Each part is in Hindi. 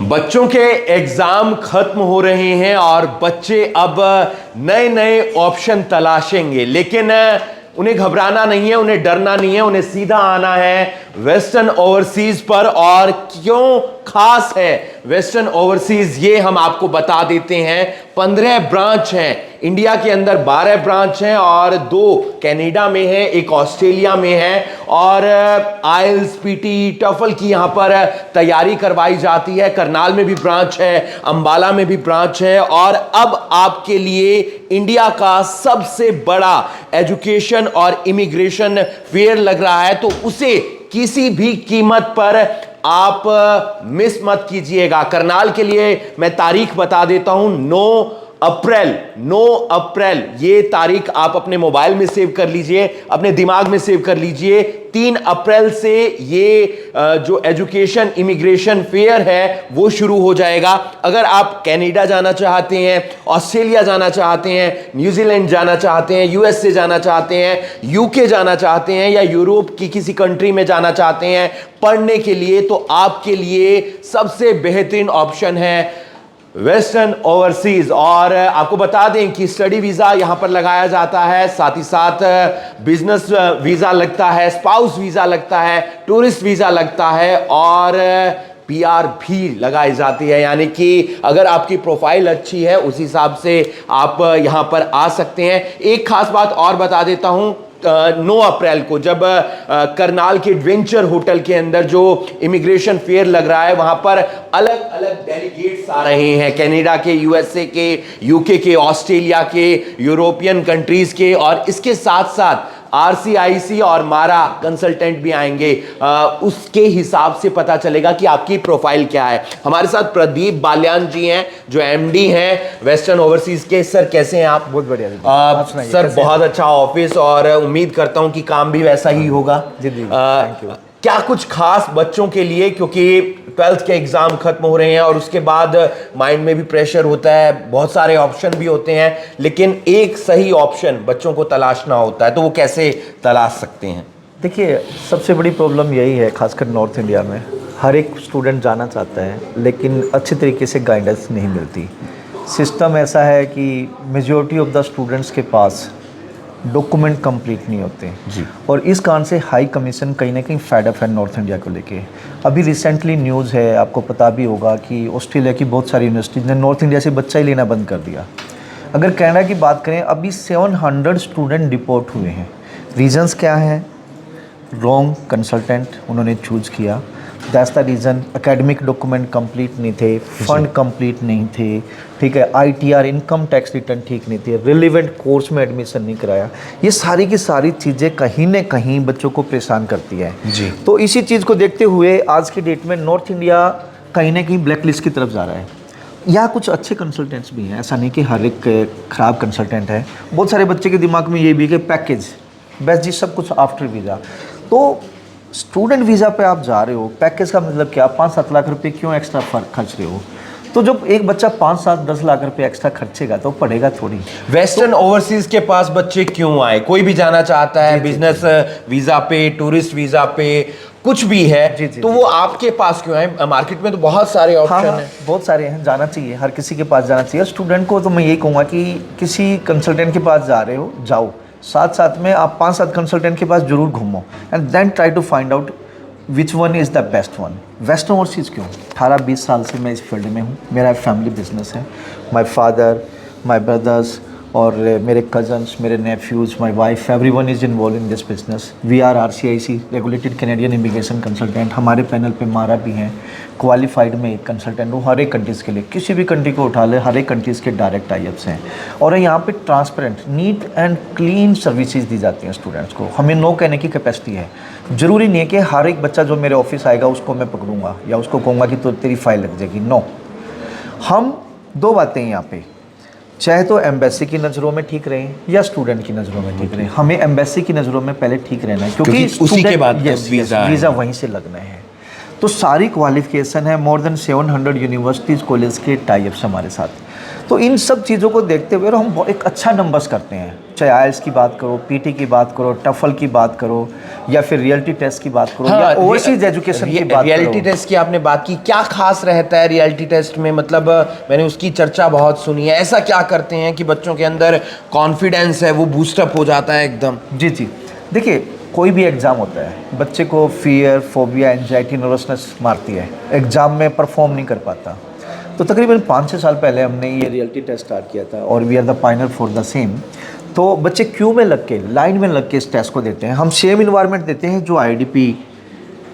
बच्चों के एग्जाम खत्म हो रहे हैं और बच्चे अब नए नए ऑप्शन तलाशेंगे, लेकिन उन्हें घबराना नहीं है, उन्हें डरना नहीं है, उन्हें सीधा आना है वेस्टर्न ओवरसीज पर। और क्यों खास है वेस्टर्न ओवरसीज, ये हम आपको बता देते हैं। 15 ब्रांच हैं इंडिया के अंदर, 12 ब्रांच हैं और 2 कनाडा में है, एक ऑस्ट्रेलिया में है। और आइल्स, पीटी, टफल की यहां पर तैयारी करवाई जाती है। करनाल में भी ब्रांच है, अंबाला में भी ब्रांच है। और अब आपके लिए इंडिया का सबसे बड़ा एजुकेशन और इमिग्रेशन फेयर लग रहा है, तो उसे किसी भी कीमत पर आप मिस मत कीजिएगा। करनाल के लिए मैं तारीख बता देता हूं, 9 अप्रैल ये तारीख आप अपने मोबाइल में सेव कर लीजिए, अपने दिमाग में सेव कर लीजिए। 3 अप्रैल से ये जो एजुकेशन इमिग्रेशन फेयर है वो शुरू हो जाएगा। अगर आप कनाडा जाना चाहते हैं, ऑस्ट्रेलिया जाना चाहते हैं, न्यूजीलैंड जाना चाहते हैं, यूएसए जाना चाहते हैं, यूके जाना चाहते हैं, या यूरोप की किसी कंट्री में जाना चाहते हैं पढ़ने के लिए, तो आपके लिए सबसे बेहतरीन ऑप्शन है वेस्टर्न ओवरसीज। और आपको बता दें कि स्टडी वीजा यहां पर लगाया जाता है, साथ ही साथ बिजनेस वीजा लगता है, स्पाउस वीजा लगता है, टूरिस्ट वीजा लगता है और पीआर भी लगाई जाती है। यानी कि अगर आपकी प्रोफाइल अच्छी है उस हिसाब से आप यहां पर आ सकते हैं। एक खास बात और बता देता हूं, 9 अप्रैल को जब करनाल के एडवेंचर होटल के अंदर जो इमिग्रेशन फेयर लग रहा है, वहां पर अलग अलग डेलीगेट्स आ रहे हैं, कनाडा के, यूएसए के, यूके के, ऑस्ट्रेलिया के, यूरोपियन कंट्रीज के, और इसके साथ साथ आरसीआईसी और मारा कंसल्टेंट भी आएंगे। उसके हिसाब से पता चलेगा कि आपकी प्रोफाइल क्या है। हमारे साथ प्रदीप बाल्यान जी हैं जो एमडी हैं वेस्टर्न ओवरसीज के। सर कैसे हैं आप? बहुत बढ़िया सर, बहुत अच्छा ऑफिस, और उम्मीद करता हूं कि काम भी वैसा ही होगा। जी थैंक यू। क्या कुछ खास बच्चों के लिए, क्योंकि 12th के एग्जाम खत्म हो रहे हैं और उसके बाद माइंड में भी प्रेशर होता है, बहुत सारे ऑप्शन भी होते हैं, लेकिन एक सही ऑप्शन बच्चों को तलाशना होता है, तो वो कैसे तलाश सकते हैं? देखिए, सबसे बड़ी प्रॉब्लम यही है, खासकर नॉर्थ इंडिया में हर एक स्टूडेंट जाना चाहता है लेकिन अच्छी तरीके से गाइडेंस नहीं मिलती। सिस्टम ऐसा है कि मेजॉरिटी ऑफ द स्टूडेंट्स के पास डॉक्यूमेंट कंप्लीट नहीं होते जी, और इस कारण से हाई कमीशन कहीं ना कहीं फेड अप है नॉर्थ इंडिया को लेके। अभी रिसेंटली न्यूज़ है, आपको पता भी होगा कि ऑस्ट्रेलिया की बहुत सारी यूनिवर्सिटीज़ ने नॉर्थ इंडिया से बच्चा ही लेना बंद कर दिया। अगर कनाडा की बात करें, अभी 700 स्टूडेंट डिपोर्ट हुए हैं। रीजंस क्या हैं? रॉन्ग कंसल्टेंट उन्होंने चूज़ किया, that's the reason. Academic document complete नहीं थे, फंड कंप्लीट नहीं थे, ठीक है, आईटीआर इनकम टैक्स रिटर्न ठीक नहीं थे, रिलेवेंट कोर्स में एडमिशन नहीं कराया। ये सारी की सारी चीज़ें कहीं न कहीं बच्चों को परेशान करती है जी। तो इसी चीज़ को देखते हुए आज की डेट में नॉर्थ इंडिया कहीं ना कहीं ब्लैक लिस्ट की तरफ जा रहा है। यहाँ कुछ अच्छे कंसल्टेंट्स भी हैं, ऐसा नहीं कि हर एक ख़राब कंसल्टेंट है। बहुत सारे बच्चे के दिमाग में ये भी है कि पैकेज बेस्ट जी, सब कुछ आफ्टर वीज़ा। तो स्टूडेंट वीज़ा पे आप जा रहे हो, पैकेज का मतलब क्या? 5-7 लाख रुपए क्यों एक्स्ट्रा खर्च रहे हो? तो जब एक बच्चा 5-7-10 लाख रुपए एक्स्ट्रा खर्चेगा तो पढ़ेगा थोड़ी। वेस्टर्न ओवरसीज के पास बच्चे क्यों आए? कोई भी जाना चाहता है बिजनेस वीजा पे, टूरिस्ट वीजा पे, कुछ भी है, तो वो आपके पास क्यों आए? मार्केट में तो बहुत सारे ऑप्शन हैं। बहुत सारे हैं, जाना चाहिए, हर किसी के पास जाना चाहिए। स्टूडेंट को तो मैं यही कहूँगा कि किसी कंसल्टेंट के पास जा रहे हो, जाओ, साथ साथ में आप 5-7 कंसल्टेंट के पास जरूर घूमो and then try to find out which one is the best one. Western overseas क्यों? 18-20 साल से मैं इस फील्ड में हूँ, मेरा फैमिली बिजनेस है। माई फादर, माई ब्रदर्स और मेरे कजन्स, मेरे nephews, my wife, everyone is involve in this business. We are RCIC regulated Canadian immigration consultant. हमारे पैनल पे मारा भी हैं, क्वालिफाइड में एक कंसल्टेंट हूँ हर एक कंट्रीज़ के लिए। किसी भी कंट्री को उठा ले, हर एक कंट्रीज़ के डायरेक्ट टाइप्स हैं और यहाँ पे transparent, neat and clean services दी जाती हैं स्टूडेंट्स को। हमें नो कहने की कैपेसिटी है। ज़रूरी नहीं है कि हर एक बच्चा जो मेरे ऑफिस आएगा उसको मैं पकड़ूंगा या उसको कहूँगा कि तो तेरी फाइल लग जाएगी। नो, हम 2 बातें हैं यहाँ पे, चाहे तो एम्बेसी की नज़रों में ठीक रहें या स्टूडेंट की नज़रों में ठीक रहें। हमें एम्बेसी की नज़रों में पहले ठीक रहना है क्योंकि उसी के बाद वीज़ा वहीं से लगना है। तो सारी क्वालिफिकेशन है, मोर देन 700 यूनिवर्सिटीज़ कॉलेज के टाइप्स हमारे साथ। तो इन सब चीज़ों को देखते हुए हम एक अच्छा नंबर्स करते हैं, चाहे आईएलटीएस की बात करो, पीटी की बात करो, टफल की बात करो, या फिर रियलिटी टेस्ट की बात करो, या ओवरसीज एजुकेशन की बात करो। रियलिटी टेस्ट की आपने बात की, क्या खास रहता है रियलिटी टेस्ट में? मतलब मैंने उसकी चर्चा बहुत सुनी है, ऐसा क्या करते हैं कि बच्चों के अंदर कॉन्फिडेंस है वो बूस्टअप हो जाता है एकदम? जी जी, देखिए कोई भी एग्ज़ाम होता है, बच्चे को फियर, फोबिया, एंजाइटी, नर्वसनेस मारती है, एग्ज़ाम में परफॉर्म नहीं कर पाता। तो तकरीबन 5-6 साल पहले हमने ये रियलिटी टेस्ट स्टार्ट किया था और we are the pioneer for the same. तो बच्चे क्यू में लग के, लाइन में लग के इस टेस्ट को देते हैं। हम सेम इन्वायरमेंट देते हैं जो आईडीपी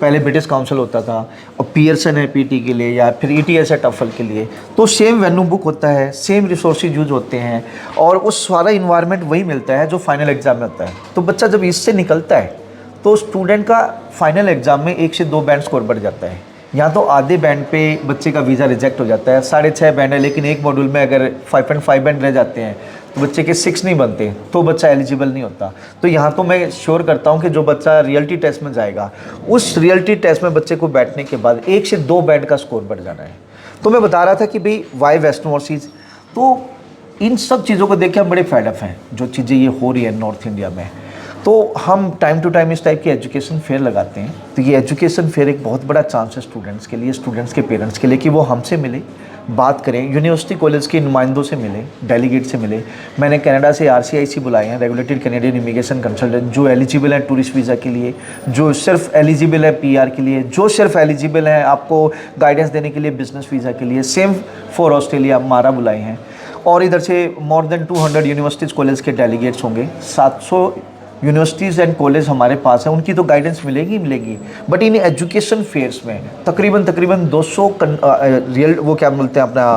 पहले ब्रिटिश काउंसिल होता था, और पियर्सन है पीटी के लिए, या फिर ईटीएस है टफल के लिए। तो सेम वेन्यू बुक होता है, सेम रिसोर्सेज यूज होते हैं, और उस सारा इन्वायरमेंट वही मिलता है जो फाइनल एग्जाम में होता है। तो बच्चा जब इससे निकलता है तो स्टूडेंट का फाइनल एग्जाम में 1 से 2 बैंड स्कोर बढ़ जाता है। यहाँ तो आधे बैंड पे बच्चे का वीज़ा रिजेक्ट हो जाता है, 6.5 बैंड है, लेकिन एक मॉड्यूल में अगर 5.5 बैंड रह जाते हैं तो बच्चे के 6 नहीं बनते, तो बच्चा एलिजिबल नहीं होता। तो यहाँ तो मैं श्योर करता हूँ कि जो बच्चा रियलिटी टेस्ट में जाएगा, उस रियलिटी टेस्ट में बच्चे को बैठने के बाद 1 से 2 बैंड का स्कोर बढ़ जाना है। तो मैं बता रहा था कि भाई वाई वेस्टर्न ओवरसीज, तो इन सब चीज़ों को देख के हम बड़े फेड अप हैं जो चीज़ें ये हो रही है नॉर्थ इंडिया में। तो हम टाइम टू टाइम इस टाइप की एजुकेशन फेयर लगाते हैं। तो ये एजुकेशन फेयर एक बहुत बड़ा चांस है स्टूडेंट्स के लिए, स्टूडेंट्स के पेरेंट्स के लिए, कि वो हमसे मिले, बात करें, यूनिवर्सिटी कॉलेज के नुमाइंदों से मिले, डेलीगेट से मिले। मैंने कनाडा से RCIC बुलाए हैं, रेगुलेटेड कैनेडियन इमिग्रेशन कंसल्टेंट, जो एलिजिबल है टूरिस्ट वीज़ा के लिए, जो सिर्फ एलिजिबल है PR के लिए, जो सिर्फ एलिजिबल है आपको गाइडेंस देने के लिए बिजनेस वीज़ा के लिए। सेम फॉर ऑस्ट्रेलिया मारा बुलाए हैं। और इधर से मोर देन 200 यूनिवर्सिटीज़ कॉलेज के डेलीगेट्स होंगे। 700 यूनिवर्सिटीज़ एंड कॉलेज हमारे पास है, उनकी तो गाइडेंस मिलेगी मिलेगी। बट इन एजुकेशन फेयर्स में तकरीबन 200 रियल वो क्या बोलते हैं अपना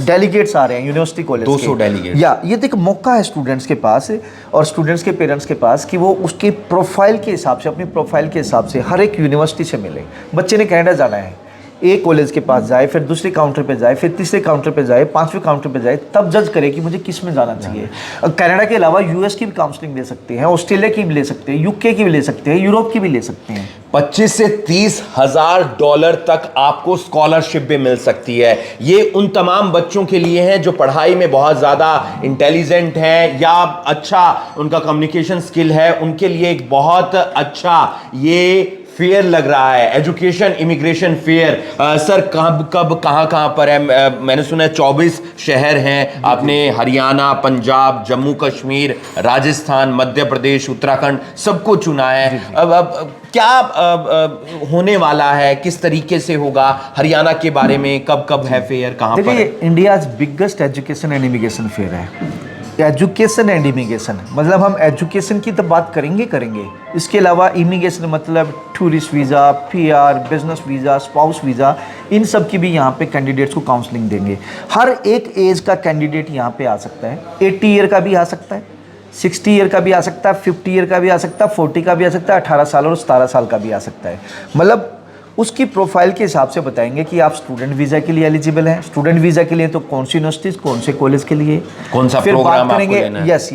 डेलीगेट्स आ रहे हैं यूनिवर्सिटी कॉलेज 200 डेलीगेट। या ये एक मौका है स्टूडेंट्स के पास और स्टूडेंट्स के पेरेंट्स के पास कि वो उसके प्रोफाइल के हिसाब से, अपनी प्रोफाइल के हिसाब से हर एक यूनिवर्सिटी से मिले। बच्चे ने कनाडा जाना है, एक कॉलेज के पास जाए, फिर दूसरे काउंटर पे जाए, फिर तीसरे काउंटर पे जाए, 5वें काउंटर पे जाए, तब जज करे कि मुझे किस में जाना चाहिए। कनाडा के अलावा US की भी काउंसलिंग ले सकते हैं, ऑस्ट्रेलिया की भी ले सकते हैं, UK की भी ले सकते हैं, यूरोप की भी ले सकते हैं। 25 से 30 हजार डॉलर तक आपको स्कॉलरशिप भी मिल सकती है। ये उन तमाम बच्चों के लिए है जो पढ़ाई में बहुत ज़्यादा इंटेलिजेंट हैं या अच्छा उनका कम्युनिकेशन स्किल है, उनके लिए एक बहुत अच्छा ये फेयर लग रहा है, एजुकेशन इमिग्रेशन फेयर। सर कब कहाँ पर है? मैंने सुना है 24 शहर हैं। आपने हरियाणा, पंजाब, जम्मू कश्मीर, राजस्थान, मध्य प्रदेश, उत्तराखंड सबको चुना है। अब क्या होने वाला है, किस तरीके से होगा? हरियाणा के बारे में कब है फेयर, कहाँ पर? देखिए, India's biggest education and immigration fair है। एजुकेशन एंड इमिग्रेशन मतलब हम एजुकेशन की तो बात करेंगे, इसके अलावा इमिग्रेशन मतलब tourist visa, PR, business visa, spouse visa, इन सब की भी यहाँ पे कैंडिडेट्स को काउंसलिंग देंगे। हर एक एज का कैंडिडेट यहाँ पे आ सकता है। 80 ईयर का भी आ सकता है, 60 ईयर का भी आ सकता है, 50 ईयर का भी आ सकता है, 40 का भी आ सकता है, 18 साल और 17 साल का भी आ सकता है। मतलब उसकी प्रोफाइल के हिसाब से बताएंगे कि आप स्टूडेंट वीज़ा के लिए एलिजिबल हैं। स्टूडेंट वीज़ा के लिए तो कौन सी यूनिवर्सिटीज़, कौन से कॉलेज के लिए, कौन सा फिर प्रोग्राम बात करेंगे। यस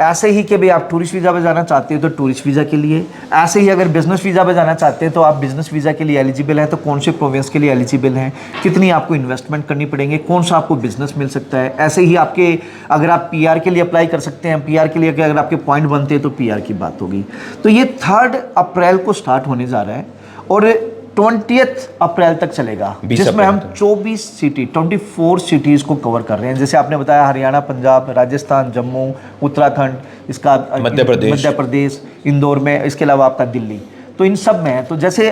ऐसे ही कि भाई आप टूरिस्ट वीज़ा पे जाना चाहते हो तो टूरिस्ट वीज़ा के लिए, ऐसे ही अगर बिजनेस वीज़ा पे जाना चाहते हैं तो आप बिजनेस वीज़ा के लिए एलिजिबल हैं, तो कौन से प्रोविंस के लिए एलिजिबल हैं, कितनी आपको इन्वेस्टमेंट करनी पड़ेंगे, कौन सा आपको बिजनेस मिल सकता है। ऐसे ही आपके अगर आप PR के लिए अप्लाई कर सकते हैं, PR के लिए अगर आपके पॉइंट बनते हैं तो PR की बात होगी। तो ये 3 अप्रैल को स्टार्ट होने जा रहा है और 20 अप्रैल तक चलेगा, जिसमें हम 24 सिटीज़ को कवर कर रहे हैं। जैसे आपने बताया हरियाणा, पंजाब, राजस्थान, जम्मू, उत्तराखंड, इसका मध्य प्रदेश, इंदौर में, इसके अलावा आपका दिल्ली, तो इन सब में है। तो जैसे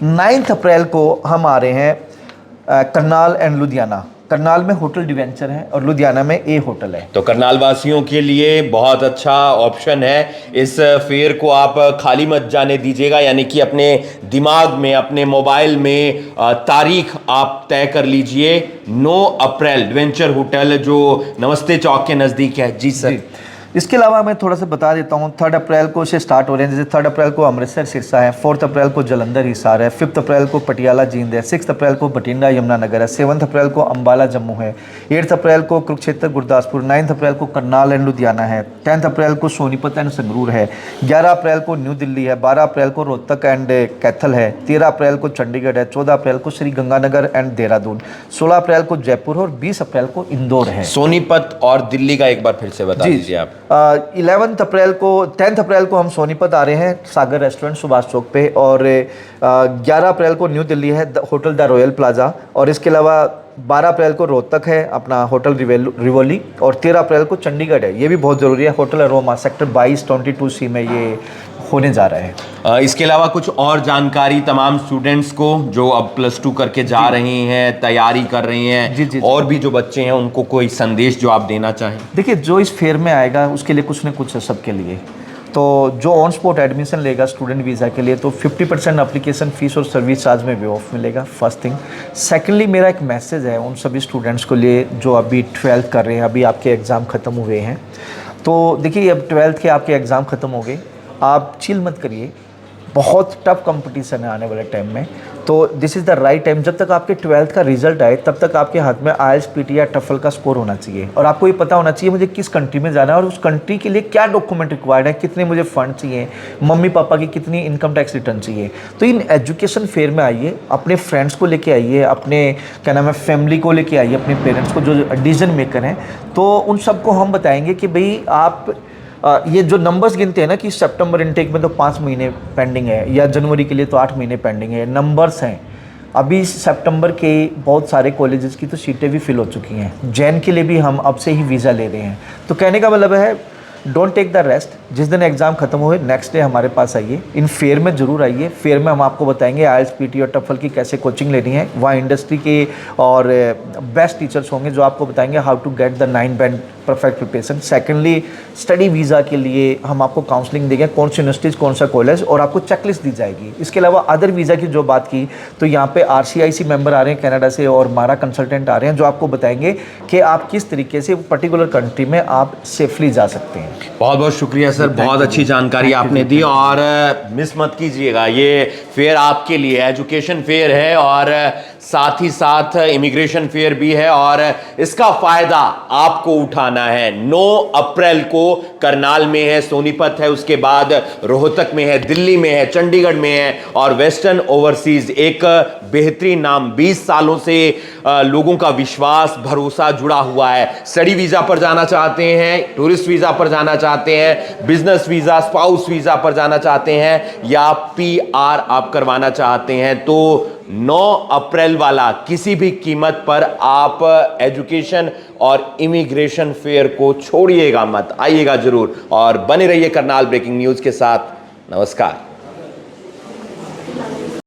9 अप्रैल को हम आ रहे हैं करनाल एंड लुधियाना। करनाल में होटल डिवेंचर है और लुधियाना में A होटल है। तो करनाल वासियों के लिए बहुत अच्छा ऑप्शन है। इस फेयर को आप खाली मत जाने दीजिएगा, यानी कि अपने दिमाग में, अपने मोबाइल में तारीख आप तय कर लीजिए। 9 अप्रैल डिवेंचर होटल जो नमस्ते चौक के नज़दीक है। जी सर। इसके अलावा मैं थोड़ा सा बता देता हूँ, 3 अप्रैल को से स्टार्ट हो रहे हैं। जैसे 3 अप्रैल को अमृतसर सिरसा है, 4 अप्रैल को जलंधर हिसार है, 5 अप्रैल को पटियाला जींद है, 6 अप्रैल को बठिंडा यमुनानगर है, 7 अप्रैल को अम्बाला जम्मू है, 8 अप्रैल को कुरुक्षेत्र गुरदासपुर, 9 अप्रैल को करनाल एंड लुधियाना है, 10 अप्रैल को सोनीपत एंड संगरूर है, 11 अप्रैल को न्यू दिल्ली है, 12 अप्रैल को रोहतक एंड कैथल है, 13 अप्रैल को चंडीगढ़ है, 14 अप्रैल को श्री गंगानगर एंड देहरादून, 16 अप्रैल को जयपुर और 20 अप्रैल को इंदौर है। सोनीपत और दिल्ली का एक बार फिर से बता दीजिए आप। 10 अप्रैल को हम सोनीपत आ रहे हैं सागर रेस्टोरेंट सुभाष चौक पे, और 11 अप्रैल को न्यू दिल्ली है होटल द रॉयल प्लाजा, और इसके अलावा 12 अप्रैल को रोहतक है अपना होटल रिवोली, और 13 अप्रैल को चंडीगढ़ है, ये भी बहुत ज़रूरी है, होटल अरोमा सेक्टर 22-22C में ये होने जा रहा है। इसके अलावा कुछ और जानकारी तमाम स्टूडेंट्स को जो अब +2 करके जा रहे हैं, तैयारी कर रहे हैं, जी। और भी जो बच्चे हैं उनको कोई संदेश जो आप देना चाहें? देखिए, जो इस फेयर में आएगा उसके लिए कुछ न कुछ है सबके लिए। तो जो ऑन स्पॉट एडमिशन लेगा स्टूडेंट वीज़ा के लिए, तो 50% एप्लीकेशन फ़ीस और सर्विस चार्ज में वे ऑफ मिलेगा, फर्स्ट थिंग। सेकेंडली, मेरा एक मैसेज है उन सभी स्टूडेंट्स को लिए जो अभी 12th कर रहे हैं, अभी आपके एग्ज़ाम ख़त्म हुए हैं। तो देखिए, अब 12th के आपके एग्ज़ाम ख़त्म हो गए, आप चिल मत करिए, बहुत टफ कंपटीशन है आने वाले टाइम में। तो this is the right time. जब तक आपके 12th का रिजल्ट आए तब तक आपके हाथ में IELTS PT या टफल का स्कोर होना चाहिए, और आपको ये पता होना चाहिए मुझे किस कंट्री में जाना है और उस कंट्री के लिए क्या डॉक्यूमेंट रिक्वायर्ड है, कितने मुझे फंड चाहिए, मम्मी पापा की कितनी इनकम टैक्स रिटर्न चाहिए। तो इन एजुकेशन फेयर में आइए, अपने फ्रेंड्स को लेके आइए, अपने क्या नाम है फैमिली को लेके आइए, अपने पेरेंट्स को जो डिसीजन मेकर हैं, तो उन सबको हम बताएंगे कि भाई आप ये जो नंबर्स गिनते हैं ना कि सितंबर इनटेक में तो 5 महीने पेंडिंग है, या जनवरी के लिए तो 8 महीने पेंडिंग है, नंबर्स हैं। अभी सितंबर के बहुत सारे कॉलेजेस की तो सीटें भी फिल हो चुकी हैं, जैन के लिए भी हम अब से ही वीज़ा ले रहे हैं। तो कहने का मतलब है, डोंट टेक द रेस्ट। जिस दिन एग्ज़ाम खत्म हुए नेक्स्ट डे हमारे पास आइए, इन फेयर में ज़रूर आइए। फेयर में हम आपको बताएंगे IELTS PT और टफल की कैसे कोचिंग लेनी है, वहाँ इंडस्ट्री के और बेस्ट टीचर्स होंगे जो आपको बताएंगे how to get the 9 band perfect preparation. Secondly, study visa के लिए हम आपको काउंसलिंग देंगे, कौन सी यूनिवर्सिटीज़ कौन सा कॉलेज, और आपको चेकलिस्ट दी जाएगी। इसके अलावा अदर वीज़ा की जो बात की, तो यहाँ पे RCIC मेंबर आ रहे हैं कनाडा से, और मारा कंसल्टेंट आ रहे हैं जो आपको बताएंगे कि आप किस तरीके से पर्टिकुलर कंट्री में आप सेफली जा सकते हैं। बहुत बहुत शुक्रिया सर, बहुत अच्छी जानकारी आपने दी, और मिस मत कीजिएगा, ये फेयर आपके लिए एजुकेशन फेयर है और साथ ही साथ इमिग्रेशन फेयर भी है, और इसका फायदा आपको उठाना है। 9 अप्रैल को करनाल में है, सोनीपत है, उसके बाद रोहतक में है, दिल्ली में है, चंडीगढ़ में है, और वेस्टर्न ओवरसीज एक बेहतरीन नाम, 20 सालों से लोगों का विश्वास भरोसा जुड़ा हुआ है। स्टडी वीजा पर जाना चाहते हैं, टूरिस्ट वीजा पर जाना चाहते हैं, बिजनेस वीजा, स्पाउस वीजा पर जाना चाहते हैं, या PR आप करवाना चाहते हैं, तो 9 अप्रैल वाला किसी भी कीमत पर आप एजुकेशन और इमिग्रेशन फेयर को छोड़िएगा मत, आइएगा जरूर, और बने रहिए करनाल ब्रेकिंग न्यूज के साथ। नमस्कार।